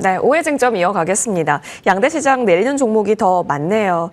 네, 오해 쟁점 이어가겠습니다. 양대 시장 내리는 종목이 더 많네요.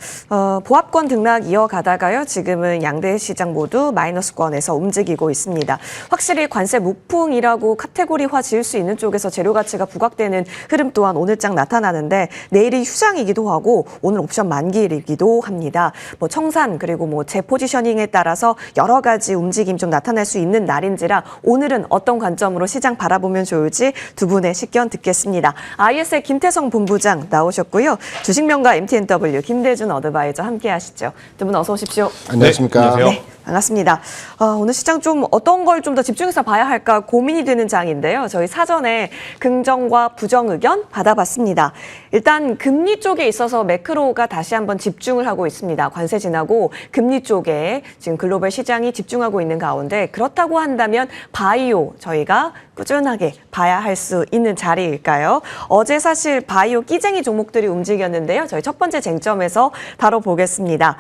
보합권 등락 이어가다가요. 지금은 양대 시장 모두 마이너스권에서 움직이고 있습니다. 확실히 관세 무풍이라고 카테고리화 지을 수 있는 쪽에서 재료 가치가 부각되는 흐름 또한 오늘장 나타나는데 내일이 휴장이기도 하고 오늘 옵션 만기이기도 합니다. 청산 그리고 재포지셔닝에 따라서 여러 가지 움직임 좀 나타날 수 있는 날인지라 오늘은 어떤 관점으로 시장 바라보면 좋을지 두 분의 식견 듣겠습니다. IS의 김태성 본부장 나오셨고요. 주식명가 MTNW 김대준 어드바이저 함께 하시죠. 두 분 어서 오십시오. 안녕하십니까. 네, 안녕하세요. 네, 반갑습니다. 오늘 시장 좀 어떤 걸 좀 더 집중해서 봐야 할까 고민이 되는 장인데요. 저희 사전에 긍정과 부정 의견 받아봤습니다. 일단 금리 쪽에 있어서 매크로가 다시 한번 집중을 하고 있습니다. 관세 지나고 금리 쪽에 지금 글로벌 시장이 집중하고 있는 가운데 그렇다고 한다면 바이오 저희가 꾸준하게 봐야 할 수 있는 자리일까요? 어제 사실 바이오 끼쟁이 종목들이 움직였는데요. 저희 첫 번째 쟁점에서 다뤄보겠습니다.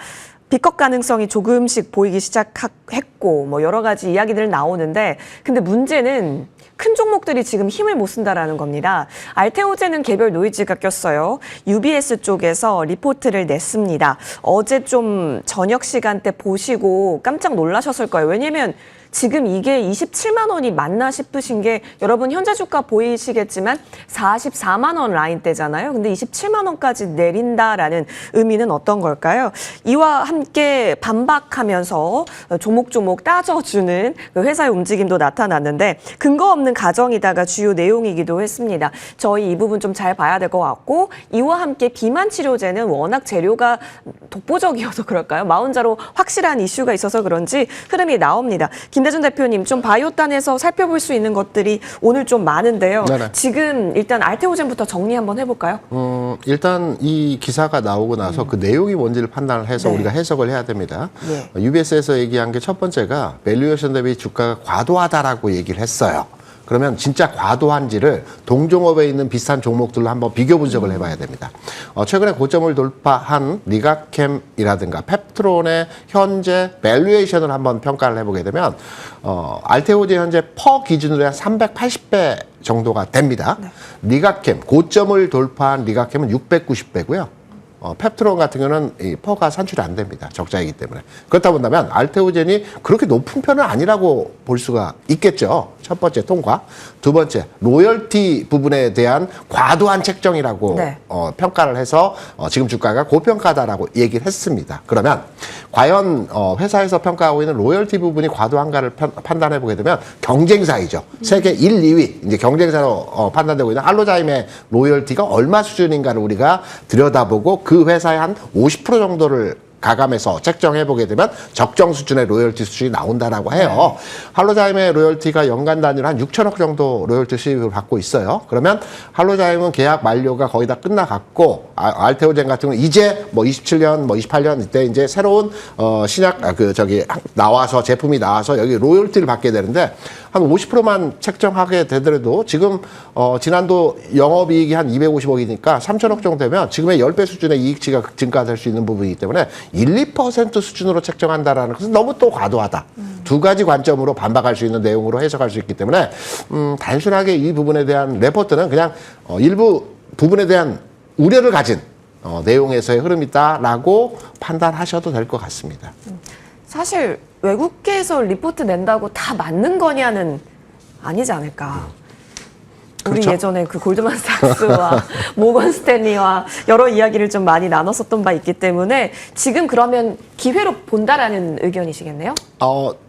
비컷 가능성이 조금씩 보이기 시작했고 여러 가지 이야기들 나오는데 근데 문제는 큰 종목들이 지금 힘을 못 쓴다라는 겁니다. 알테오제는 개별 노이즈가 꼈어요. UBS 쪽에서 리포트를 냈습니다. 어제 좀 저녁 시간대 보시고 깜짝 놀라셨을 거예요. 왜냐면 지금 이게 27만 원이 맞나 싶으신 게 여러분 현재 주가 보이시겠지만 44만 원 라인대잖아요. 근데 27만 원까지 내린다라는 의미는 어떤 걸까요? 이와 함께 반박하면서 조목조목 따져주는 그 회사의 움직임도 나타났는데 근거 없는 가정이다가 주요 내용이기도 했습니다. 저희 이 부분 좀 잘 봐야 될 것 같고 이와 함께 비만 치료제는 워낙 재료가 독보적이어서 그럴까요? 마운자로 확실한 이슈가 있어서 그런지 흐름이 나옵니다. 김대준 대표님, 좀 바이오단에서 살펴볼 수 있는 것들이 오늘 좀 많은데요. 네네. 지금 일단 알테오젠부터 정리 한번 해볼까요? 일단 이 기사가 나오고 나서 그 내용이 뭔지를 판단을 해서 우리가 해석을 해야 됩니다. UBS에서 얘기한 게 첫 번째가 밸류에이션 대비 주가가 과도하다라고 얘기를 했어요. 그러면 진짜 과도한지를 동종업에 있는 비슷한 종목들로 한번 비교 분석을 해봐야 됩니다. 최근에 고점을 돌파한 리가캠이라든가 펩트론의 현재 밸류에이션을 한번 평가를 해보게 되면 알테오제 현재 퍼 기준으로 한 380배 정도가 됩니다. 리가캠, 고점을 돌파한 리가캠은 690배고요. 펩트론 같은 경우는 이 퍼가 산출이 안 됩니다. 적자이기 때문에. 그렇다 본다면 알테오젠이 그렇게 높은 편은 아니라고 볼 수가 있겠죠. 첫 번째 통과. 두 번째 로열티 부분에 대한 과도한 책정이라고 평가를 해서 지금 주가가 고평가다라고 얘기를 했습니다. 그러면 과연 회사에서 평가하고 있는 로열티 부분이 과도한가를 판단해 보게 되면 경쟁사이죠. 세계 1, 2위 이제 경쟁사로 판단되고 있는 할로자임의 로열티가 얼마 수준인가를 우리가 들여다보고 그 회사의 한 50% 정도를 가감해서 책정해보게 되면 적정 수준의 로열티 수준이 나온다라고 해요. 할로자임의 로열티가 연간 단위로 한 6천억 정도 로열티 수입을 받고 있어요. 그러면 할로자임은 계약 만료가 거의 다 끝나갔고 알테오젠 같은 경우는 이제 27년, 28년 이때 이제 새로운 신약 나와서 제품이 나와서 여기 로열티를 받게 되는데 한 50%만 책정하게 되더라도 지금 지난도 영업이익이 한 250억이니까 3천억 정도 되면 지금의 10배 수준의 이익치가 증가될 수 있는 부분이기 때문에 1, 2% 수준으로 책정한다라는 것은 너무 또 과도하다. 두 가지 관점으로 반박할 수 있는 내용으로 해석할 수 있기 때문에 단순하게 이 부분에 대한 레포트는 그냥 일부 부분에 대한 우려를 가진 내용에서의 흐름이다라고 판단하셔도 될 것 같습니다. 사실 외국계에서 리포트 낸다고 다 맞는 거냐는 아니지 않을까. 그렇죠? 우리 예전에 그 골드만삭스와 모건 스탠리와 여러 이야기를 좀 많이 나눴었던 바 있기 때문에 지금 그러면 기회로 본다라는 의견이시겠네요?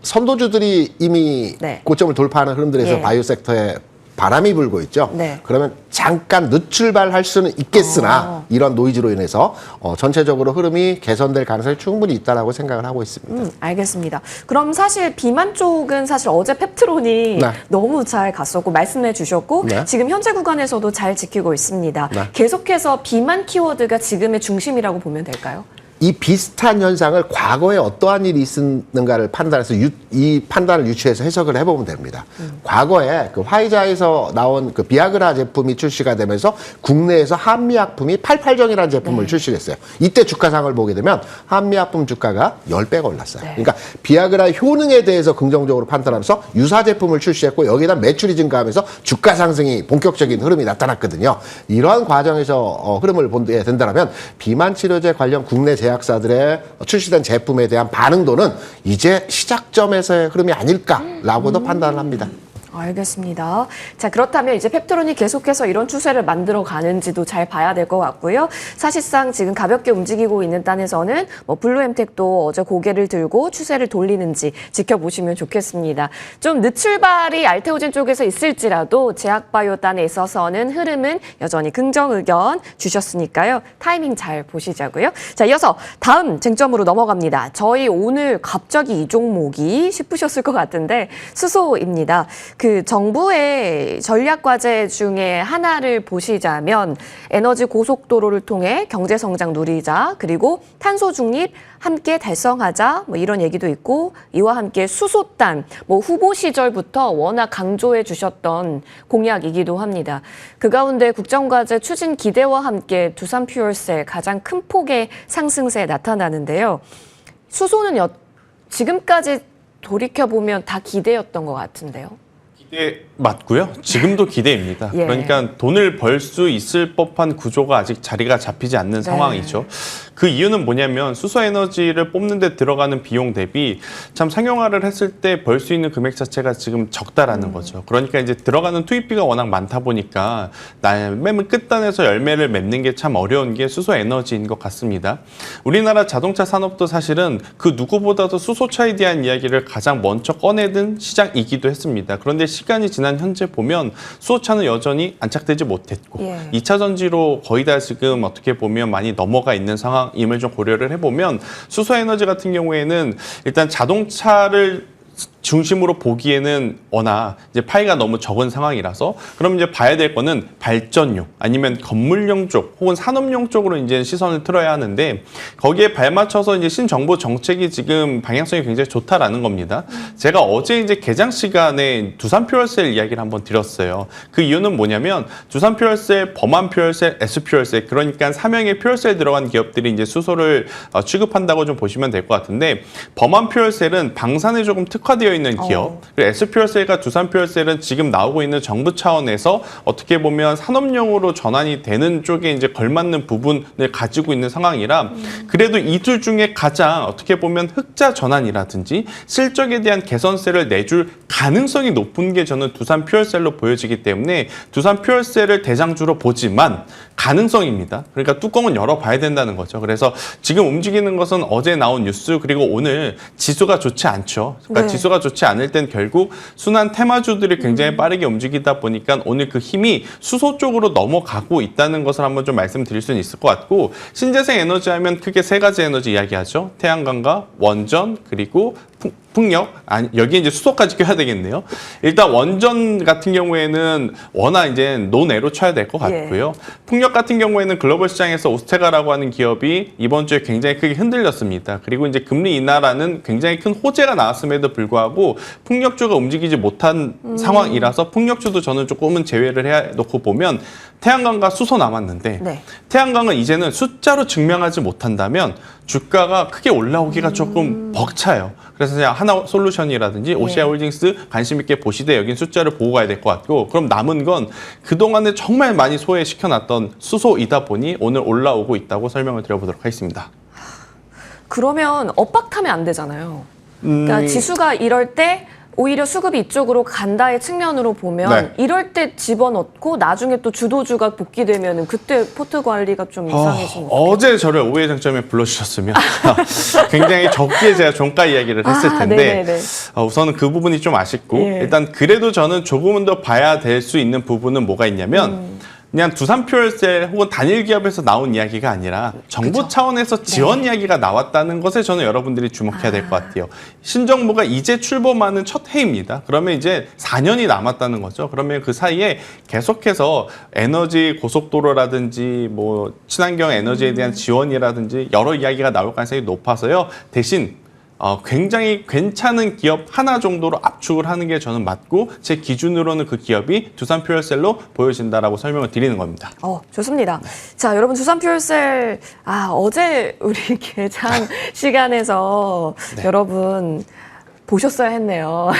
선도주들이 이미 고점을 돌파하는 흐름들에서 바이오 섹터에 바람이 불고 있죠. 그러면 잠깐 늦출발할 수는 있겠으나 이런 노이즈로 인해서 전체적으로 흐름이 개선될 가능성이 충분히 있다라고 생각을 하고 있습니다. 알겠습니다. 그럼 사실 비만 쪽은 사실 어제 펩트론이 너무 잘 갔었고 말씀해 주셨고 지금 현재 구간에서도 잘 지키고 있습니다. 계속해서 비만 키워드가 지금의 중심이라고 보면 될까요? 이 비슷한 현상을 과거에 어떠한 일이 있었는가를 판단해서 이 판단을 유추해서 해석을 해보면 됩니다. 과거에 그 화이자에서 나온 그 비아그라 제품이 출시가 되면서 국내에서 한미약품이 88정이라는 제품을 출시했어요. 이때 주가상을 보게 되면 한미약품 주가가 10배가 올랐어요. 그러니까 비아그라의 효능에 대해서 긍정적으로 판단하면서 유사 제품을 출시했고 여기다 매출이 증가하면서 주가 상승이 본격적인 흐름이 나타났거든요. 이러한 과정에서 흐름을 보게 된다면 비만 치료제 관련 국내 제약사들의 출시된 제품에 대한 반응도는 이제 시작점에서의 흐름이 아닐까라고도 판단을 합니다. 알겠습니다. 자, 그렇다면 이제 펩토론이 계속해서 이런 추세를 만들어 가는지도 잘 봐야 될 것 같고요. 사실상 지금 가볍게 움직이고 있는 단에서는 뭐 블루엠텍도 어제 고개를 들고 추세를 돌리는지 지켜보시면 좋겠습니다. 좀 늦출발이 알테오젠 쪽에서 있을지라도 제약바이오 단에 있어서는 흐름은 여전히 긍정 의견 주셨으니까요. 타이밍 잘 보시자고요. 자, 이어서 다음 쟁점으로 넘어갑니다. 저희 오늘 갑자기 이 종목이 싶으셨을 것 같은데 수소입니다. 그 정부의 전략 과제 중에 하나를 보시자면 에너지 고속도로를 통해 경제 성장 누리자, 그리고 탄소 중립 함께 달성하자, 뭐 이런 얘기도 있고, 이와 함께 수소단, 뭐 후보 시절부터 워낙 강조해 주셨던 공약이기도 합니다. 그 가운데 국정과제 추진 기대와 함께 두산퓨얼스의 가장 큰 폭의 상승세 나타나는데요. 수소는 지금까지 돌이켜보면 다 기대였던 것 같은데요. 기대 맞고요. 지금도 기대입니다. 예. 그러니까 돈을 벌 수 있을 법한 구조가 아직 자리가 잡히지 않는 상황이죠. 그 이유는 뭐냐면 수소에너지를 뽑는 데 들어가는 비용 대비 참 상용화를 했을 때 벌 수 있는 금액 자체가 지금 적다라는 거죠. 그러니까 이제 들어가는 투입비가 워낙 많다 보니까 맨 끝단에서 열매를 맺는 게 참 어려운 게 수소에너지인 것 같습니다. 우리나라 자동차 산업도 사실은 그 누구보다도 수소차에 대한 이야기를 가장 먼저 꺼내든 시장이기도 했습니다. 그런데 시간이 지난 현재 보면 수소차는 여전히 안착되지 못했고 2차 전지로 거의 다 지금 어떻게 보면 많이 넘어가 있는 상황임을 좀 고려를 해보면 수소에너지 같은 경우에는 일단 자동차를 중심으로 보기에는 워낙 이제 파이가 너무 적은 상황이라서 그럼 이제 봐야 될 거는 발전용 아니면 건물용 쪽 혹은 산업용 쪽으로 이제 시선을 틀어야 하는데 거기에 발맞춰서 이제 신정부 정책이 지금 방향성이 굉장히 좋다라는 겁니다. 제가 어제 이제 개장 시간에 두산퓨얼셀 이야기를 한번 드렸어요. 그 이유는 뭐냐면 두산퓨얼셀, 범한퓨얼셀, S퓨얼셀 그러니까 3명의 퓨얼셀 들어간 기업들이 이제 수소를 취급한다고 좀 보시면 될 것 같은데 범한퓨얼셀은 방산에 조금 특화되어 있는 기업, 그리고 S퓨얼셀과 두산퓨얼셀은 지금 나오고 있는 정부 차원에서 어떻게 보면 산업용으로 전환이 되는 쪽에 이제 걸맞는 부분을 가지고 있는 상황이라 그래도 이 둘 중에 가장 어떻게 보면 흑자 전환이라든지 실적에 대한 개선세를 내줄 가능성이 높은 게 저는 두산퓨얼셀로 보여지기 때문에 두산퓨얼셀을 대장주로 보지만 가능성입니다. 그러니까 뚜껑은 열어봐야 된다는 거죠. 그래서 지금 움직이는 것은 어제 나온 뉴스 그리고 오늘 지수가 좋지 않죠. 그러니까 지수가 좋지 않을 땐 결국 순환 테마주들이 굉장히 빠르게 움직이다 보니까 오늘 그 힘이 수소 쪽으로 넘어가고 있다는 것을 한번 좀 말씀드릴 수는 있을 것 같고 신재생 에너지 하면 크게 세 가지 에너지 이야기하죠. 태양광과 원전 그리고 풍력, 여기에 이제 수소까지 껴야 되겠네요. 일단 원전 같은 경우에는 워낙 이제 논외로 쳐야 될 것 같고요. 풍력 같은 경우에는 글로벌 시장에서 오스테가라고 하는 기업이 이번 주에 굉장히 크게 흔들렸습니다. 그리고 이제 금리 인하라는 굉장히 큰 호재가 나왔음에도 불구하고 풍력주가 움직이지 못한 상황이라서 풍력주도 저는 조금은 제외를 해 놓고 보면 태양광과 수소 남았는데 태양광은 이제는 숫자로 증명하지 못한다면 주가가 크게 올라오기가 조금 벅차요. 그래서 그냥 하나솔루션이라든지 오시아홀딩스 관심 있게 보시되 여긴 숫자를 보고 가야 될 것 같고 그럼 남은 건 그동안에 정말 많이 소외시켜놨던 수소이다 보니 오늘 올라오고 있다고 설명을 드려보도록 하겠습니다. 그러면 엇박타면 안 되잖아요. 그러니까 지수가 이럴 때 오히려 수급이 이쪽으로 간다의 측면으로 보면 이럴 때 집어넣고 나중에 또 주도주가 복귀되면 그때 포트 관리가 좀 이상해지는 어제 저를 오해 장점에 불러주셨으면 굉장히 적게 제가 종가 이야기를 했을 텐데 우선은 그 부분이 좀 아쉽고 일단 그래도 저는 조금은 더 봐야 될 수 있는 부분은 뭐가 있냐면 그냥 두산퓨얼셀 혹은 단일 기업에서 나온 이야기가 아니라 정부 그쵸. 차원에서 지원 이야기가 나왔다는 것에 저는 여러분들이 주목해야 될 것 같아요. 신정부가 이제 출범하는 첫 해입니다. 그러면 이제 4년이 남았다는 거죠. 그러면 그 사이에 계속해서 에너지 고속도로라든지 뭐 친환경 에너지에 대한 지원이라든지 여러 이야기가 나올 가능성이 높아서요. 대신 굉장히 괜찮은 기업 하나 정도로 압축을 하는 게 저는 맞고 제 기준으로는 그 기업이 두산퓨얼셀로 보여진다라고 설명을 드리는 겁니다. 좋습니다. 자, 여러분 두산퓨얼셀 어제 우리 개장 시간에서 여러분 보셨어야 했네요.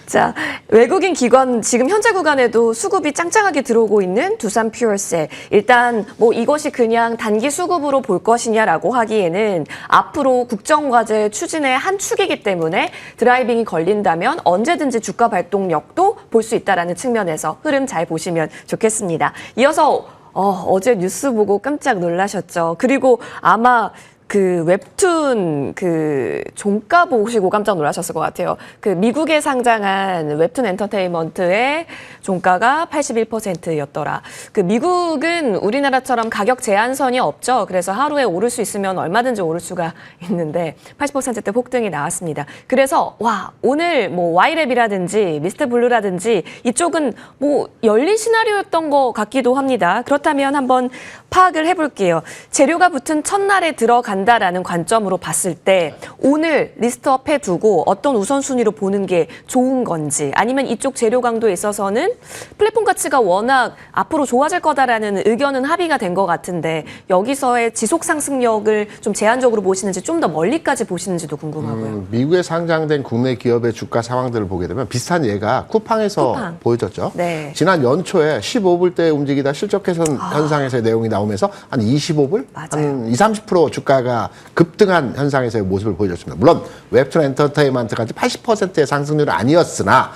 자, 외국인 기관 지금 현재 구간에도 수급이 짱짱하게 들어오고 있는 두산퓨얼셀. 일단 뭐 이것이 그냥 단기 수급으로 볼 것이냐라고 하기에는 앞으로 국정과제 추진의 한 축이기 때문에 드라이빙이 걸린다면 언제든지 주가 발동력도 볼 수 있다라는 측면에서 흐름 잘 보시면 좋겠습니다. 이어서 어제 뉴스 보고 깜짝 놀라셨죠. 그리고 아마 그 웹툰 그 종가 보시고 깜짝 놀라셨을 것 같아요. 그 미국에 상장한 웹툰 엔터테인먼트의 종가가 81%였더라. 그 미국은 우리나라처럼 가격 제한선이 없죠. 그래서 하루에 오를 수 있으면 얼마든지 오를 수가 있는데 80%대 폭등이 나왔습니다. 그래서 오늘 뭐 와이랩이라든지 미스터 블루라든지 이쪽은 뭐 열린 시나리오였던 것 같기도 합니다. 그렇다면 한번 파악을 해볼게요. 재료가 붙은 첫날에 들어간다라는 관점으로 봤을 때 오늘 리스트업 해두고 어떤 우선순위로 보는 게 좋은 건지 아니면 이쪽 재료 강도에 있어서는 플랫폼 가치가 워낙 앞으로 좋아질 거다라는 의견은 합의가 된 것 같은데 여기서의 지속 상승력을 좀 제한적으로 보시는지 좀 더 멀리까지 보시는지도 궁금하고요. 미국에 상장된 국내 기업의 주가 상황들을 보게 되면 비슷한 예가 쿠팡에서 쿠팡. 보여졌죠. 네. 지난 연초에 15불대 움직이다 실적 개선 현상에서의 내용이 나오면서 한 25불? 맞아요. 한 20, 30% 주가가 급등한 현상에서의 모습을 보여줬습니다. 물론 웹툰 엔터테인먼트까지 80%의 상승률은 아니었으나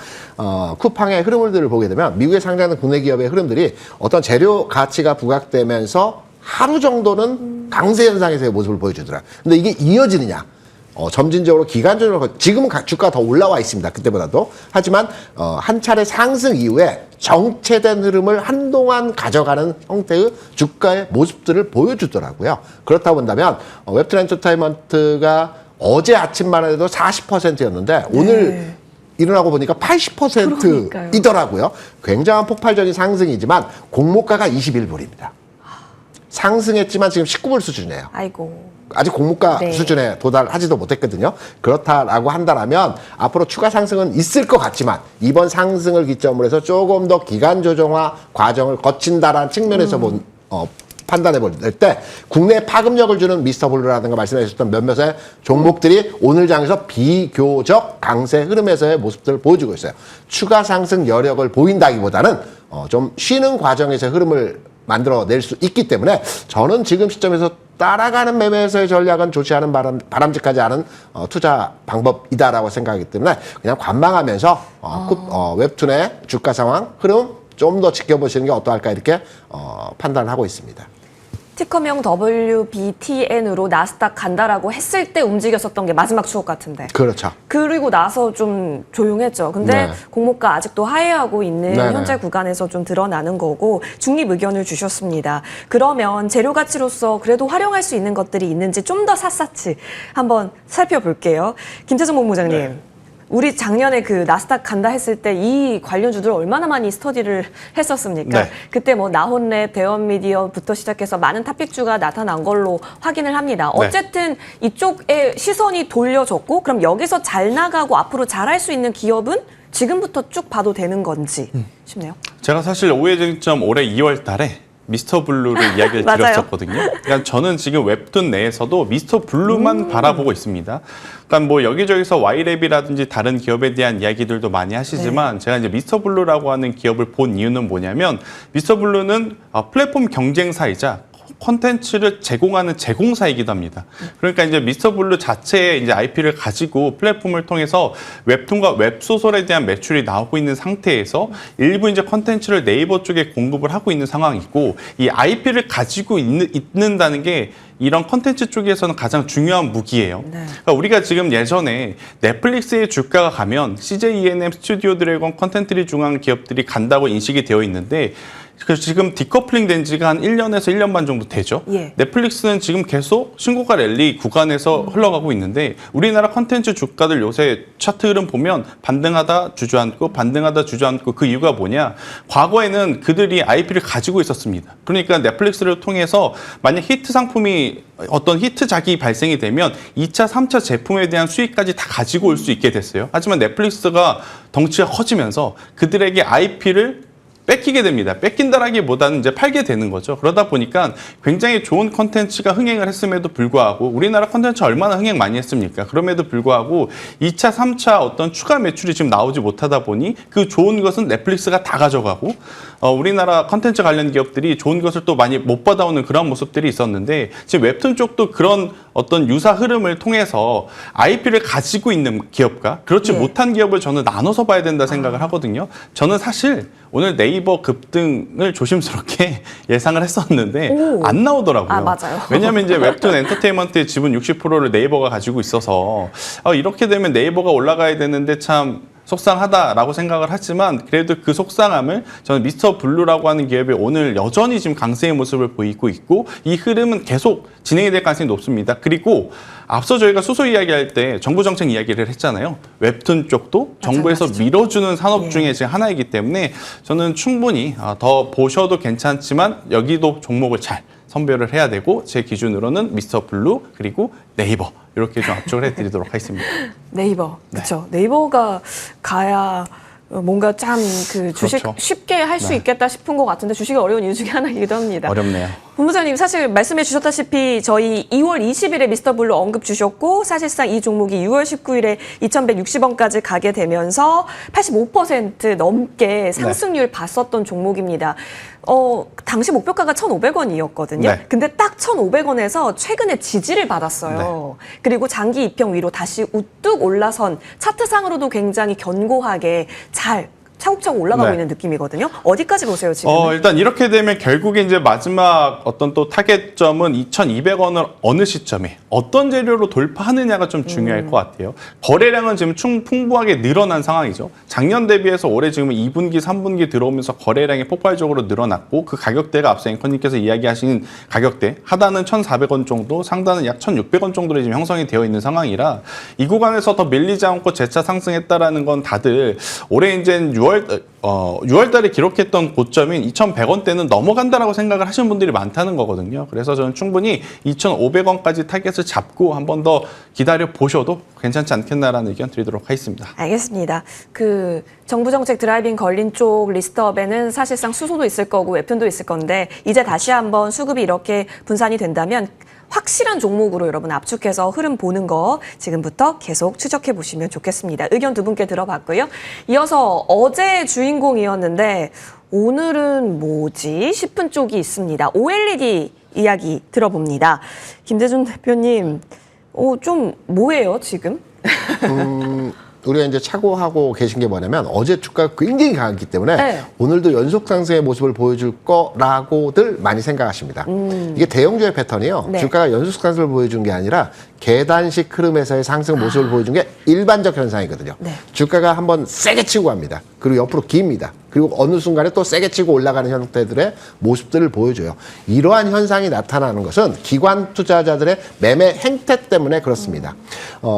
쿠팡의 흐름들을 보게 되면 미국에 상장된 국내 기업의 흐름들이 어떤 재료 가치가 부각되면서 하루 정도는 강세 현상에서의 모습을 보여주더라고요. 근데 이게 이어지느냐? 점진적으로 기간적으로 지금은 주가가 더 올라와 있습니다. 그때보다도. 하지만 한 차례 상승 이후에 정체된 흐름을 한동안 가져가는 형태의 주가의 모습들을 보여주더라고요. 그렇다 본다면 웹툰 엔터테인먼트가 어제 아침만 해도 40%였는데 오늘 일어나고 보니까 80%이더라고요. 굉장한 폭발적인 상승이지만 공모가가 21불입니다. 상승했지만 지금 19불 수준이에요. 아이고. 아직 공모가 네. 수준에 도달하지도 못했거든요. 그렇다라고 한다면 앞으로 추가 상승은 있을 것 같지만 이번 상승을 기점으로 해서 조금 더 기간 조정화 과정을 거친다라는 측면에서 판단해 볼 때 국내 파급력을 주는 미스터 블루라든가 말씀해 주셨던 몇몇의 종목들이 오늘 장에서 비교적 강세 흐름에서의 모습들을 보여주고 있어요. 추가 상승 여력을 보인다기보다는 좀 쉬는 과정에서 흐름을 만들어낼 수 있기 때문에 저는 지금 시점에서 따라가는 매매에서의 전략은 좋지 않은 바람직하지 않은 투자 방법이다라고 생각하기 때문에 그냥 관망하면서 웹툰의 주가 상황, 흐름 좀 더 지켜보시는 게 어떠할까 이렇게 판단을 하고 있습니다. 티커명 WBTN으로 나스닥 간다라고 했을 때 움직였었던 게 마지막 추억 같은데. 그렇죠. 그리고 나서 좀 조용했죠. 근데 네. 공모가 아직도 하회하고 있는 네네. 현재 구간에서 좀 드러나는 거고 중립 의견을 주셨습니다. 그러면 재료 가치로서 그래도 활용할 수 있는 것들이 있는지 좀 더 샅샅이 한번 살펴볼게요. 김태성 본부장님. 네. 우리 작년에 그 나스닥 간다 했을 때 이 관련주들 얼마나 많이 스터디를 했었습니까? 네. 그때 뭐 나혼랩, 대원미디어부터 시작해서 많은 탑픽주가 나타난 걸로 확인을 합니다. 네. 어쨌든 이쪽에 시선이 돌려졌고 그럼 여기서 잘 나가고 앞으로 잘할 수 있는 기업은 지금부터 쭉 봐도 되는 건지 싶네요. 제가 사실 오해쟁점 올해 2월 달에 미스터 블루를 이야기를 맞아요. 드렸었거든요. 그러니까 저는 지금 웹툰 내에서도 미스터 블루만 바라보고 있습니다. 그러니까 뭐 여기저기서 와이랩이라든지 다른 기업에 대한 이야기들도 많이 하시지만 제가 이제 미스터 블루라고 하는 기업을 본 이유는 뭐냐면 미스터 블루는 플랫폼 경쟁사이자 콘텐츠를 제공하는 제공사이기도 합니다. 그러니까 이제 미스터 블루 자체의 이제 IP를 가지고 플랫폼을 통해서 웹툰과 웹소설에 대한 매출이 나오고 있는 상태에서 일부 이제 콘텐츠를 네이버 쪽에 공급을 하고 있는 상황이고 이 IP를 가지고 있는다는 게 이런 콘텐츠 쪽에서는 가장 중요한 무기예요. 네. 그러니까 우리가 지금 예전에 넷플릭스의 주가가 가면 CJ ENM, 스튜디오 드래곤, 컨텐츠리 중앙 기업들이 간다고 인식이 되어 있는데 그래서 지금 디커플링 된 지가 한 1년에서 1년 반 정도 되죠. 예. 넷플릭스는 지금 계속 신고가 랠리 구간에서 흘러가고 있는데 우리나라 컨텐츠 주가들 요새 차트 흐름 보면 반등하다 주저앉고 반등하다 주저앉고 그 이유가 뭐냐? 과거에는 그들이 IP를 가지고 있었습니다. 그러니까 넷플릭스를 통해서 만약 히트 상품이 어떤 히트작이 발생이 되면 2차, 3차 제품에 대한 수익까지 다 가지고 올 수 있게 됐어요. 하지만 넷플릭스가 덩치가 커지면서 그들에게 IP를 뺏기게 됩니다. 뺏긴다라기보다는 이제 팔게 되는 거죠. 그러다 보니까 굉장히 좋은 컨텐츠가 흥행을 했음에도 불구하고 우리나라 컨텐츠 얼마나 흥행 많이 했습니까? 그럼에도 불구하고 2차, 3차 어떤 추가 매출이 지금 나오지 못하다 보니 그 좋은 것은 넷플릭스가 다 가져가고 우리나라 컨텐츠 관련 기업들이 좋은 것을 또 많이 못 받아오는 그런 모습들이 있었는데 지금 웹툰 쪽도 그런 어떤 유사 흐름을 통해서 IP를 가지고 있는 기업과 그렇지 예. 못한 기업을 저는 나눠서 봐야 된다 생각을 하거든요. 저는 사실 오늘 네이버 급등을 조심스럽게 예상을 했었는데 오. 안 나오더라고요. 아, 맞아요. 왜냐하면 이제 웹툰 엔터테인먼트의 지분 60%를 네이버가 가지고 있어서 이렇게 되면 네이버가 올라가야 되는데 참 속상하다라고 생각을 하지만 그래도 그 속상함을 저는 미스터 블루라고 하는 기업이 오늘 여전히 지금 강세의 모습을 보이고 있고 이 흐름은 계속 진행이 될 가능성이 높습니다. 그리고 앞서 저희가 수소 이야기할 때 정부 정책 이야기를 했잖아요. 웹툰 쪽도 정부에서 맞아요. 밀어주는 산업 예. 중에 지금 하나이기 때문에 저는 충분히 더 보셔도 괜찮지만 여기도 종목을 잘 선별을 해야 되고 제 기준으로는 미스터 블루 그리고 네이버 이렇게 좀 압축을 해드리도록 하겠습니다. 네이버, 그렇죠. 네이버가 가야 뭔가 참 그 주식 그렇죠. 쉽게 할 수 네. 있겠다 싶은 것 같은데 주식이 어려운 이유 중에 하나이기도 합니다. 어렵네요. 본부장님 사실 말씀해 주셨다시피 저희 2월 20일에 미스터블루 언급 주셨고 사실상 이 종목이 6월 19일에 2,160원까지 가게 되면서 85% 넘게 상승률 봤었던 종목입니다. 당시 목표가가 1,500원이었거든요. 네. 근데 딱 1,500원에서 최근에 지지를 받았어요. 그리고 장기 입평 위로 다시 우뚝 올라선 차트상으로도 굉장히 견고하게 잘 차곡차곡 올라가고 네. 있는 느낌이거든요. 어디까지 보세요, 지금? 일단 이렇게 되면 결국에 이제 마지막 어떤 또 타겟점은 2,200원을 어느 시점에 어떤 재료로 돌파하느냐가 좀 중요할 것 같아요. 거래량은 지금 풍부하게 늘어난 상황이죠. 작년 대비해서 올해 지금 2분기, 3분기 들어오면서 거래량이 폭발적으로 늘어났고 그 가격대가 앞서 앵커님께서 이야기하신 가격대 하단은 1,400원 정도, 상단은 약 1,600원 정도로 지금 형성이 되어 있는 상황이라 이 구간에서 더 밀리지 않고 재차 상승했다라는 건 다들 올해 이제 6월 달에 기록했던 고점인 2,100원대는 넘어간다라고 생각을 하시는 분들이 많다는 거거든요. 그래서 저는 충분히 2,500원까지 타겟을 잡고 한 번 더 기다려 보셔도 괜찮지 않겠나라는 의견 드리도록 하겠습니다. 알겠습니다. 그 정부 정책 드라이빙 걸린 쪽 리스트업에는 사실상 수소도 있을 거고 웹툰도 있을 건데 이제 다시 한번 수급이 이렇게 분산이 된다면 확실한 종목으로 여러분 압축해서 흐름 보는 거 지금부터 계속 추적해 보시면 좋겠습니다. 의견 두 분께 들어봤고요. 이어서 어제 주인공이었는데 오늘은 뭐지 싶은 쪽이 있습니다. OLED 이야기 들어봅니다. 김대중 대표님, 좀 뭐예요 지금? 우리가 이제 착오하고 계신 게 뭐냐면 어제 주가가 굉장히 강했기 때문에 네. 오늘도 연속 상승의 모습을 보여줄 거라고들 많이 생각하십니다. 이게 대형주의 패턴이요. 네. 주가가 연속 상승을 보여준 게 아니라 계단식 흐름에서의 상승 모습을 보여준 게 일반적 현상이거든요. 네. 주가가 한번 세게 치고 갑니다. 그리고 옆으로 깁니다. 그리고 어느 순간에 또 세게 치고 올라가는 형태들의 모습들을 보여줘요. 이러한 현상이 나타나는 것은 기관 투자자들의 매매 행태 때문에 그렇습니다.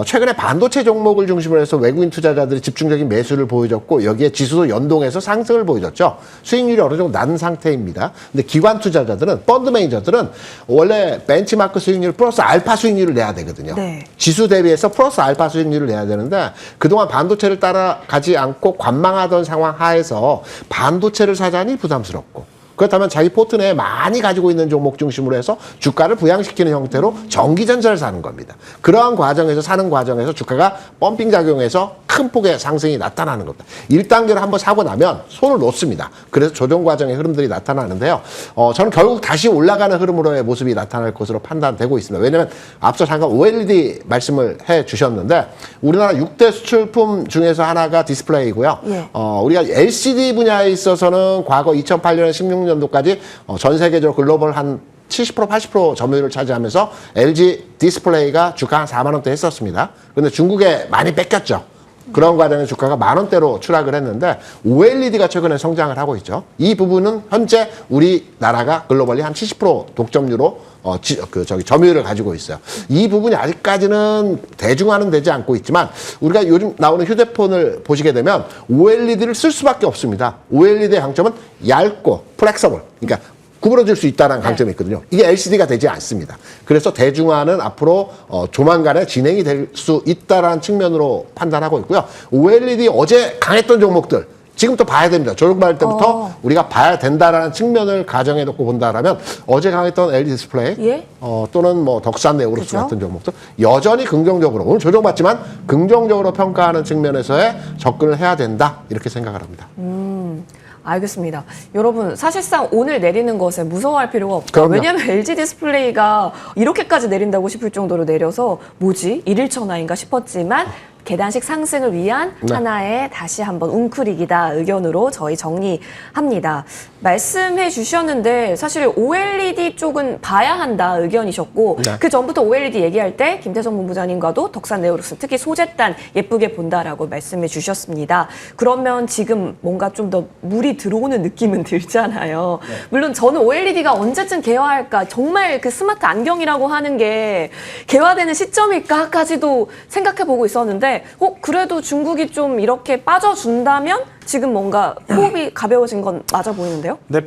최근에 반도체 종목을 중심으로 해서 외국인 투자자들이 집중적인 매수를 보여줬고 여기에 지수도 연동해서 상승을 보여줬죠. 수익률이 어느 정도 낮은 상태입니다. 근데 기관 투자자들은 펀드 매니저들은 원래 벤치마크 수익률 플러스 알파 수익률을 내야 되거든요. 네. 지수 대비해서 플러스 알파 수익률을 내야 되는데 그동안 반도체를 따라가지 않고 관망하던 상황 하에서 반도체를 사자니 부담스럽고 그렇다면 자기 포트 내에 많이 가지고 있는 종목 중심으로 해서 주가를 부양시키는 형태로 전기전자를 사는 겁니다. 그러한 과정에서 사는 과정에서 주가가 펌핑 작용해서 큰 폭의 상승이 나타나는 겁니다. 1단계를 한번 사고 나면 손을 놓습니다. 그래서 조정 과정의 흐름들이 나타나는데요. 저는 결국 다시 올라가는 흐름으로의 모습이 나타날 것으로 판단되고 있습니다. 왜냐하면 앞서 잠깐 OLED 말씀을 해 주셨는데 우리나라 6대 수출품 중에서 하나가 디스플레이고요. 예. 우리가 LCD 분야에 있어서는 과거 2008년 16년도까지 전 세계적으로 글로벌 한 70% 80% 점유율을 차지하면서 LG 디스플레이가 주가 한 4만 원대 했었습니다. 그런데 중국에 많이 뺏겼죠. 그런 과정에 주가가 10,000원대로 추락을 했는데 OLED가 최근에 성장을 하고 있죠. 이 부분은 현재 우리나라가 글로벌리 한 70% 독점유로 점유율을 가지고 있어요. 이 부분이 아직까지는 대중화는 되지 않고 있지만 우리가 요즘 나오는 휴대폰을 보시게 되면 OLED를 쓸 수밖에 없습니다. OLED의 강점은 얇고 플렉서블. 그러니까 구부러질 수 있다는 강점이 있거든요. 이게 LCD가 되지 않습니다. 그래서 대중화는 앞으로 조만간에 진행이 될 수 있다는 측면으로 판단하고 있고요. OLED 어제 강했던 종목들 지금부터 봐야 됩니다. 조정받을 때부터 우리가 봐야 된다라는 측면을 가정해 놓고 본다라면 어제 강했던 LED 디스플레이 예? 또는 뭐 덕산 네오로스 그죠? 같은 종목들 여전히 긍정적으로 오늘 조정받지만 긍정적으로 평가하는 측면에서의 접근을 해야 된다 이렇게 생각을 합니다. 알겠습니다. 여러분 사실상 오늘 내리는 것에 무서워할 필요가 없다. 그럼요. 왜냐하면 LG 디스플레이가 이렇게까지 내린다고 싶을 정도로 내려서 뭐지? 일일천하인가 싶었지만 계단식 상승을 위한 하나의 다시 한번 웅크리기다 의견으로 저희 정리합니다. 말씀해 주셨는데 사실 OLED 쪽은 봐야 한다 의견이셨고 네. 그 전부터 OLED 얘기할 때 김태성 본부장님과도 덕산 네오룩스 특히 소재단 예쁘게 본다라고 말씀해 주셨습니다. 그러면 지금 뭔가 좀 더 물이 들어오는 느낌은 들잖아요. 네. 물론 저는 OLED가 언제쯤 개화할까 정말 그 스마트 안경이라고 하는 게 개화되는 시점일까까지도 생각해 보고 있었는데 그래도 중국이 좀 이렇게 빠져준다면 지금 뭔가 호흡이 가벼워진 건 맞아 보이는데요? 네,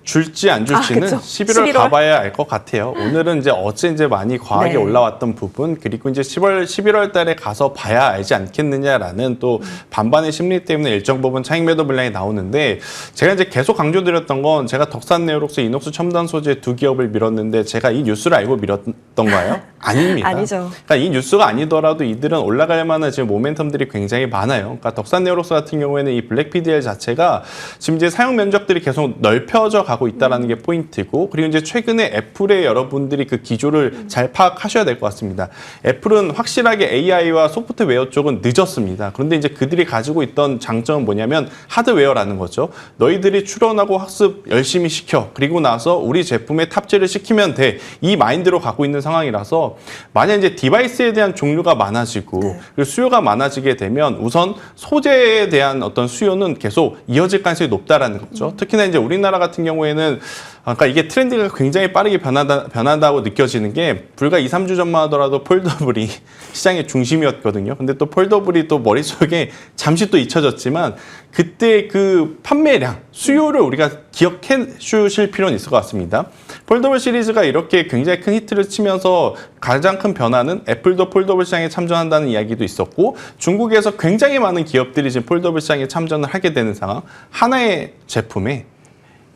줄지 안 줄지는 그쵸. 11월 가봐야 알 것 같아요. 오늘은 어제 많이 과하게 네. 올라왔던 부분, 그리고 이제 11월 달에 가서 봐야 알지 않겠느냐라는 또 반반의 심리 때문에 일정 부분 차익 매도 물량이 나오는데, 제가 이제 계속 강조드렸던 건 제가 덕산 네오룩스, 이녹스 첨단 소재 두 기업을 밀었는데 제가 이 뉴스를 알고 밀었던가요? 아닙니다. 아니죠. 그러니까 이 뉴스가 아니더라도 이들은 올라갈 만한 지금 모멘텀들이 굉장히 많아요. 그러니까 덕산 네오룩스 같은 경우에는 이 블랙 PDL 자체가 지금 이제 사용 면적들이 계속 넓혀져 가고 있다라는 게 포인트고, 그리고 이제 최근에 애플의 여러분들이 그 기조를 잘 파악하셔야 될 것 같습니다. 애플은 확실하게 AI와 소프트웨어 쪽은 늦었습니다. 그런데 이제 그들이 가지고 있던 장점은 뭐냐면 하드웨어라는 거죠. 너희들이 출원하고 학습 열심히 시켜. 그리고 나서 우리 제품에 탑재를 시키면 돼. 이 마인드로 가고 있는 상황이라서 만약 이제 디바이스에 대한 종류가 많아지고 그리고 수요가 많아지게 되면 우선 소재에 대한 어떤 수요는 계속 이어질 가능성이 높다라는 거죠. 특히나 이제 우리나라 같은 경우에는 그러니까 이게 트렌드가 굉장히 빠르게 변한다고 느껴지는 게, 불과 2, 3주 전만 하더라도 폴더블이 시장의 중심이었거든요. 근데 또 폴더블이 또 머릿속에 잠시 또 잊혀졌지만 그때 그 판매량, 수요를 우리가 기억해 주실 필요는 있을 것 같습니다. 폴더블 시리즈가 이렇게 굉장히 큰 히트를 치면서 가장 큰 변화는 애플도 폴더블 시장에 참전한다는 이야기도 있었고, 중국에서 굉장히 많은 기업들이 지금 폴더블 시장에 참전을 하게 되는 상황. 하나의 제품에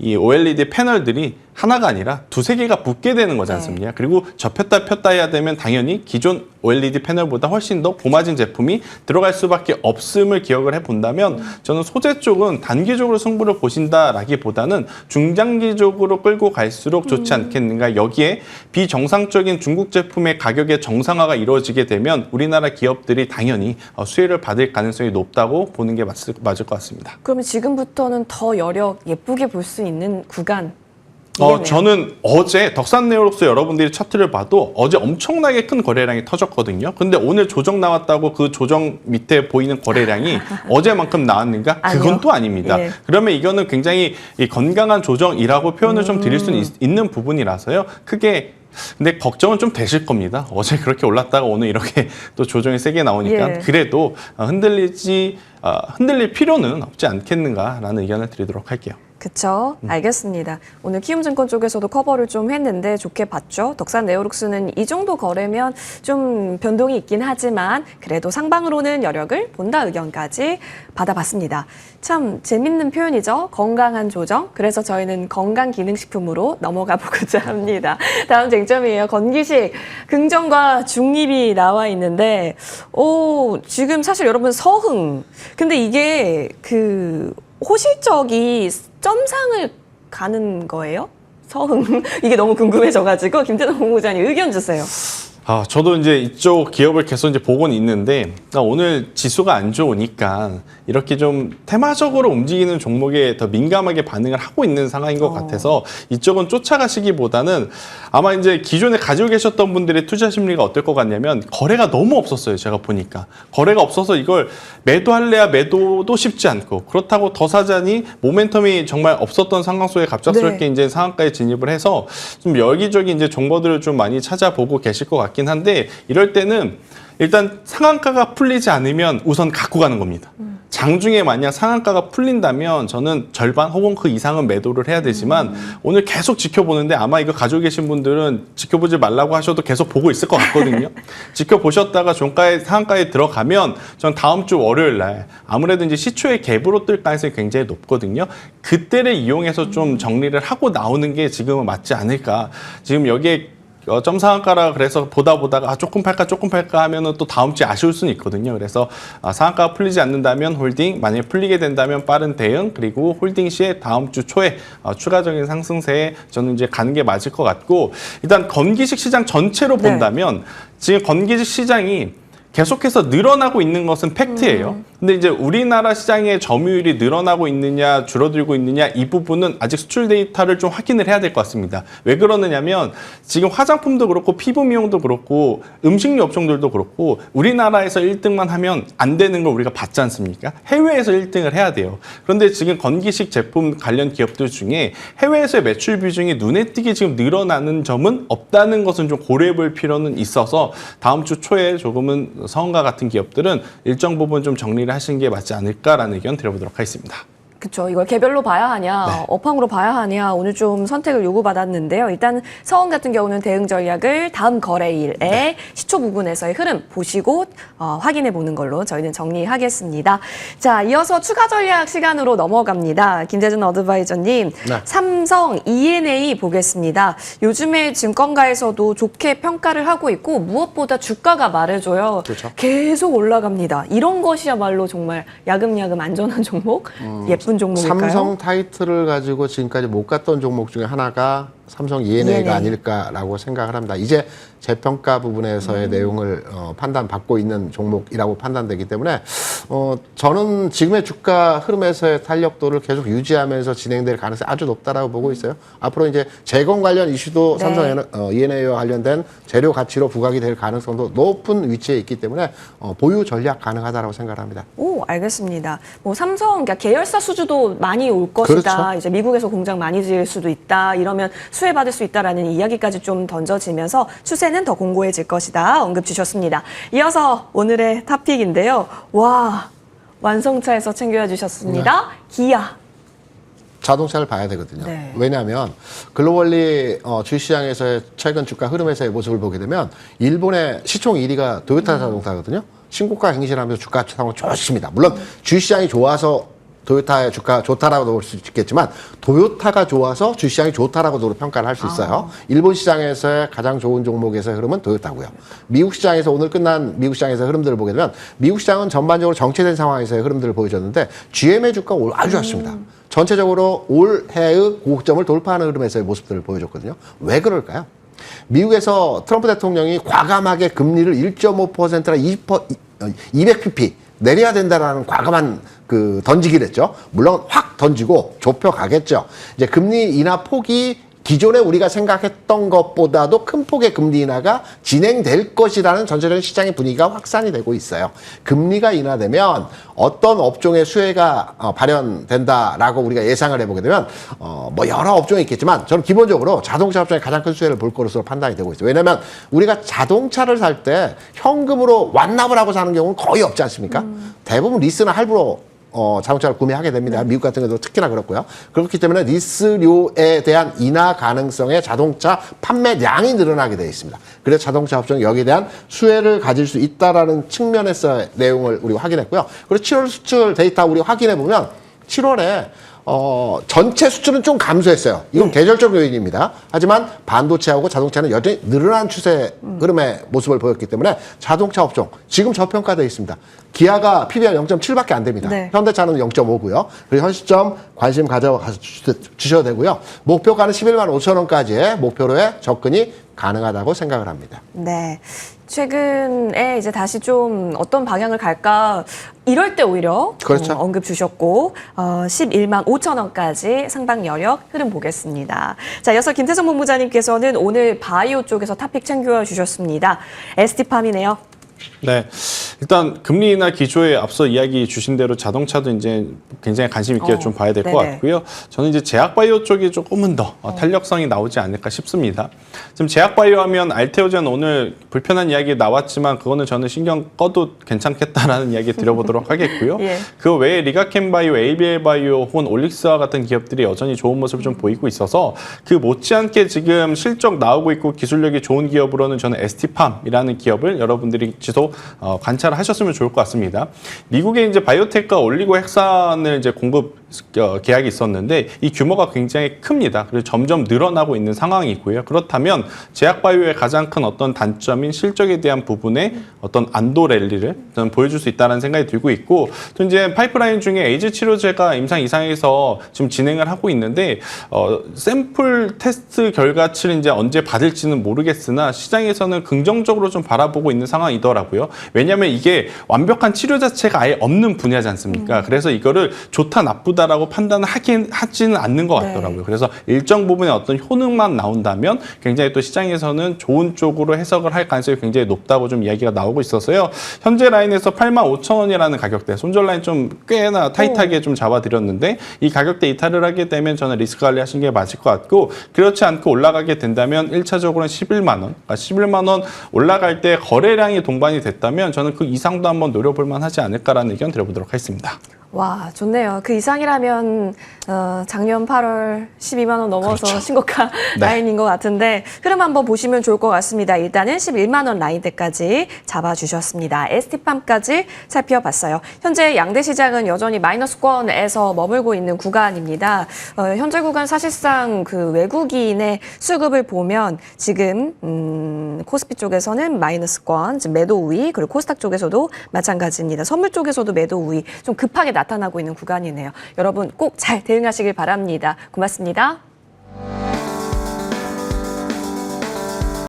이 OLED 패널들이 하나가 아니라 두세 개가 붙게 되는 거지 않습니까? 그리고 접혔다 폈다 해야 되면 당연히 기존 OLED 패널보다 훨씬 더 고마진 제품이 들어갈 수밖에 없음을 기억을 해본다면 저는 소재 쪽은 단기적으로 승부를 보신다라기보다는 중장기적으로 끌고 갈수록 좋지 않겠는가. 여기에 비정상적인 중국 제품의 가격의 정상화가 이루어지게 되면 우리나라 기업들이 당연히 수혜를 받을 가능성이 높다고 보는 게 맞을 것 같습니다. 그러면 지금부터는 더 여력 예쁘게 볼 수 있는 구간. 저는 어제 덕산 네오룩스 여러분들이 차트를 봐도 어제 엄청나게 큰 거래량이 터졌거든요. 근데 오늘 조정 나왔다고 그 조정 밑에 보이는 거래량이 어제만큼 나왔는가? 그건 아니요. 또 아닙니다. 예. 그러면 이거는 굉장히 건강한 조정이라고 표현을 좀 드릴 수는 있는 부분이라서요. 크게 근데 걱정은 좀 되실 겁니다. 어제 그렇게 올랐다가 오늘 이렇게 또 조정이 세게 나오니까. 예. 그래도 흔들릴 필요는 없지 않겠는가라는 의견을 드리도록 할게요. 그쵸. 알겠습니다. 오늘 키움증권 쪽에서도 커버를 좀 했는데 좋게 봤죠. 덕산 네오룩스는 이 정도 거래면 좀 변동이 있긴 하지만 그래도 상방으로는 여력을 본다 의견까지 받아봤습니다. 참 재밌는 표현이죠. 건강한 조정. 그래서 저희는 건강기능식품으로 넘어가 보고자 합니다. 다음 쟁점이에요. 건기식 긍정과 중립이 나와 있는데 지금 사실 여러분 서흥. 근데 이게 호실적이 점상을 가는 거예요? 서흥. 이게 너무 궁금해져가지고 김태동 본부장님 의견 주세요. 저도 이제 이쪽 기업을 계속 이제 보고는 있는데 오늘 지수가 안 좋으니까 이렇게 좀 테마적으로 움직이는 종목에 더 민감하게 반응을 하고 있는 상황인 것 같아서 이쪽은 쫓아가시기보다는 아마 이제 기존에 가지고 계셨던 분들의 투자 심리가 어떨 것 같냐면 거래가 너무 없었어요. 제가 보니까 거래가 없어서 이걸 매도할래야 매도도 쉽지 않고 그렇다고 더 사자니 모멘텀이 정말 없었던 상황 속에 갑작스럽게 이제 상한가에 진입을 해서 좀 여기저기 이제 종목들을 좀 많이 찾아보고 계실 것 같긴 한데 이럴 때는 일단 상한가가 풀리지 않으면 우선 갖고 가는 겁니다. 장중에 만약 상한가가 풀린다면 저는 절반 혹은 그 이상은 매도를 해야 되지만 오늘 계속 지켜보는데 아마 이거 가지고 계신 분들은 지켜보지 말라고 하셔도 계속 보고 있을 것 같거든요. 지켜보셨다가 종가에 상한가에 들어가면 전 다음 주 월요일 날 아무래도 이제 시초의 갭으로 뜰 가능성이 굉장히 높거든요. 그때를 이용해서 좀 정리를 하고 나오는 게 지금은 맞지 않을까. 지금 여기에 점상한가라 그래서 보다가 조금 팔까 하면은 또 다음 주에 아쉬울 수는 있거든요. 그래서 상한가가 풀리지 않는다면 홀딩, 만약에 풀리게 된다면 빠른 대응, 그리고 홀딩 시에 다음 주 초에 추가적인 상승세에 저는 이제 가는 게 맞을 것 같고 일단 건기식 시장 전체로 본다면 지금 건기식 시장이 계속해서 늘어나고 있는 것은 팩트예요. 근데 이제 우리나라 시장의 점유율이 늘어나고 있느냐 줄어들고 있느냐 이 부분은 아직 수출 데이터를 좀 확인을 해야 될 것 같습니다. 왜 그러느냐면 지금 화장품도 그렇고 피부 미용도 그렇고 음식료 업종들도 그렇고 우리나라에서 1등만 하면 안 되는 걸 우리가 봤지 않습니까? 해외에서 1등을 해야 돼요. 그런데 지금 건기식 제품 관련 기업들 중에 해외에서의 매출 비중이 눈에 띄게 지금 늘어나는 점은 없다는 것은 좀 고려해 볼 필요는 있어서 다음 주 초에 조금은 성과 같은 기업들은 일정 부분 좀 정리를 하시는 게 맞지 않을까라는 의견 드려보도록 하겠습니다. 그렇죠. 이걸 개별로 봐야 하냐, 업황으로 봐야 하냐, 오늘 좀 선택을 요구받았는데요. 일단 서원 같은 경우는 대응 전략을 다음 거래일에 시초 부분에서의 흐름 보시고 확인해 보는 걸로 저희는 정리하겠습니다. 자, 이어서 추가 전략 시간으로 넘어갑니다. 김재준 어드바이저님, 삼성 E&A 보겠습니다. 요즘에 증권가에서도 좋게 평가를 하고 있고 무엇보다 주가가 말해줘요. 그렇죠. 계속 올라갑니다. 이런 것이야말로 정말 야금야금 안전한 종목, 예쁜 종목일까요? 삼성 타이틀을 가지고 지금까지 못 갔던 종목 중에 하나가 삼성 E&A가 아닐까라고 생각을 합니다. 이제 재평가 부분에서의 내용을 판단받고 있는 종목이라고 판단되기 때문에 저는 지금의 주가 흐름에서의 탄력도를 계속 유지하면서 진행될 가능성이 아주 높다라고 보고 있어요. 앞으로 이제 재건 관련 이슈도 삼성 E&A와 관련된 재료 가치로 부각이 될 가능성도 높은 위치에 있기 때문에 보유 전략 가능하다라고 생각합니다. 오, 알겠습니다. 뭐 삼성 그러니까 계열사 수주도 많이 올 것이다. 그렇죠. 이제 미국에서 공장 많이 지을 수도 있다. 이러면 수혜받을 수 있다라는 이야기까지 좀 던져지면서 추세는 더 공고해질 것이다. 언급 주셨습니다. 이어서 오늘의 탑픽인데요. 와, 완성차에서 챙겨 주셨습니다. 기아. 자동차를 봐야 되거든요. 왜냐하면 글로벌리 주시장에서의 최근 주가 흐름에서의 모습을 보게 되면 일본의 시총 1위가 도요타 자동차거든요. 신고가 갱신하면서 주가 상황 좋습니다. 물론 주시장이 좋아서 도요타의 주가 좋다라고 볼 수 있겠지만 도요타가 좋아서 주시장이 좋다라고도 평가를 할 수 있어요. 일본 시장에서의 가장 좋은 종목에서의 흐름은 도요타고요. 미국 시장에서 오늘 끝난 미국 시장에서의 흐름들을 보게 되면 미국 시장은 전반적으로 정체된 상황에서의 흐름들을 보여줬는데 GM의 주가가 아주 좋았습니다. 전체적으로 올해의 고점을 돌파하는 흐름에서의 모습들을 보여줬거든요. 왜 그럴까요? 미국에서 트럼프 대통령이 과감하게 금리를 1.5%나 200pp 내려야 된다라는 과감한 던지기를 했죠. 물론 확 던지고 좁혀 가겠죠. 이제 금리 인하 폭이 기존에 우리가 생각했던 것보다도 큰 폭의 금리 인하가 진행될 것이라는 전체적인 시장의 분위기가 확산이 되고 있어요. 금리가 인하되면 어떤 업종의 수혜가 발현된다라고 우리가 예상을 해보게 되면 뭐 여러 업종이 있겠지만 저는 기본적으로 자동차 업종에 가장 큰 수혜를 볼 것으로 판단이 되고 있어요. 왜냐하면 우리가 자동차를 살 때 현금으로 완납을 하고 사는 경우는 거의 없지 않습니까? 대부분 리스나 할부로 자동차를 구매하게 됩니다. 미국 같은 경우도 특히나 그렇고요. 그렇기 때문에 리스료에 대한 인하 가능성의 자동차 판매량이 늘어나게 되어 있습니다. 그래서 자동차 업종이 여기에 대한 수혜를 가질 수 있다라는 측면에서의 내용을 우리가 확인했고요. 그리고 7월 수출 데이터 우리 확인해 보면 7월에 전체 수출은 좀 감소했어요. 이건 계절적 요인입니다. 하지만 반도체하고 자동차는 여전히 늘어난 추세 흐름의 모습을 보였기 때문에 자동차 업종 지금 저평가되어 있습니다. 기아가 PBR 0.7밖에 안 됩니다. 네. 현대차는 0.5고요. 그리고 현 시점 관심 가져주셔도 되고요. 목표가는 11만 5천 원까지의 목표로의 접근이 가능하다고 생각을 합니다. 네. 최근에 이제 다시 좀 어떤 방향을 갈까 이럴 때 오히려 그렇죠. 언급 주셨고 11만 5천 원까지 상방 여력 흐름 보겠습니다. 자, 이어서 김태성 본부장님께서는 오늘 바이오 쪽에서 토픽 챙겨 주셨습니다. ST팜이네요. 네, 일단 금리나 기조에 앞서 이야기 주신 대로 자동차도 이제 굉장히 관심 있게 좀 봐야 될 것 네네. 같고요. 저는 이제 제약바이오 쪽이 조금은 더 탄력성이 나오지 않을까 싶습니다. 지금 제약바이오 하면 알테오젠 오늘 불편한 이야기 나왔지만 그거는 저는 신경 꺼도 괜찮겠다라는 이야기 드려보도록 하겠고요. 예. 그 외에 리가켄바이오, ABL바이오 혹은 올릭스와 같은 기업들이 여전히 좋은 모습을 좀 보이고 있어서 그 못지않게 지금 실적 나오고 있고 기술력이 좋은 기업으로는 저는 ST팜이라는 기업을 여러분들이 지속 관찰하셨으면 좋을 것 같습니다. 미국에 이제 바이오텍과 올리고 헥산을 이제 공급 계약이 있었는데 이 규모가 굉장히 큽니다. 그래서 점점 늘어나고 있는 상황이고요. 그렇다면 제약바이오의 가장 큰 어떤 단점인 실적에 대한 부분에 어떤 안도 랠리를 저는 보여줄 수 있다는 생각이 들고 있고 또 이제 파이프라인 중에 에이즈 치료제가 임상 이상에서 지금 진행을 하고 있는데 샘플 테스트 결과치를 이제 언제 받을지는 모르겠으나 시장에서는 긍정적으로 좀 바라보고 있는 상황이더라고요. 왜냐하면 이게 완벽한 치료 자체가 아예 없는 분야지 않습니까? 그래서 이거를 좋다 나쁘다라고 판단을 하지는 않는 것 같더라고요. 네. 그래서 일정 부분의 어떤 효능만 나온다면 굉장히 또 시장에서는 좋은 쪽으로 해석을 할 가능성이 굉장히 높다고 좀 이야기가 나오고 있어서요. 현재 라인에서 85,000원이라는 가격대, 손절 라인 좀 꽤나 타이트하게 좀 잡아드렸는데 이 가격대 이탈을 하게 되면 저는 리스크 관리하시는 게 맞을 것 같고 그렇지 않고 올라가게 된다면 1차적으로는 11만 원, 그러니까 11만 원 올라갈 때 거래량이 동반이 됐다면 저는 그 이상도 한번 노려볼 만하지 않을까라는 의견 드려보도록 하겠습니다. 와, 좋네요. 그 이상이라면 작년 8월 12만 원 넘어서 그렇죠. 신고가 네. 라인인 것 같은데 흐름 한번 보시면 좋을 것 같습니다. 일단은 11만 원 라인대까지 잡아주셨습니다. ST팜까지 살펴봤어요. 현재 양대 시장은 여전히 마이너스권에서 머물고 있는 구간입니다. 현재 구간 사실상 그 외국인의 수급을 보면 지금 코스피 쪽에서는 마이너스권, 지금 매도 우위, 그리고 코스닥 쪽에서도 마찬가지입니다. 선물 쪽에서도 매도 우위 좀 급하게 나타나고 있는 구간이네요. 여러분 꼭 잘 대응하시길 바랍니다. 고맙습니다.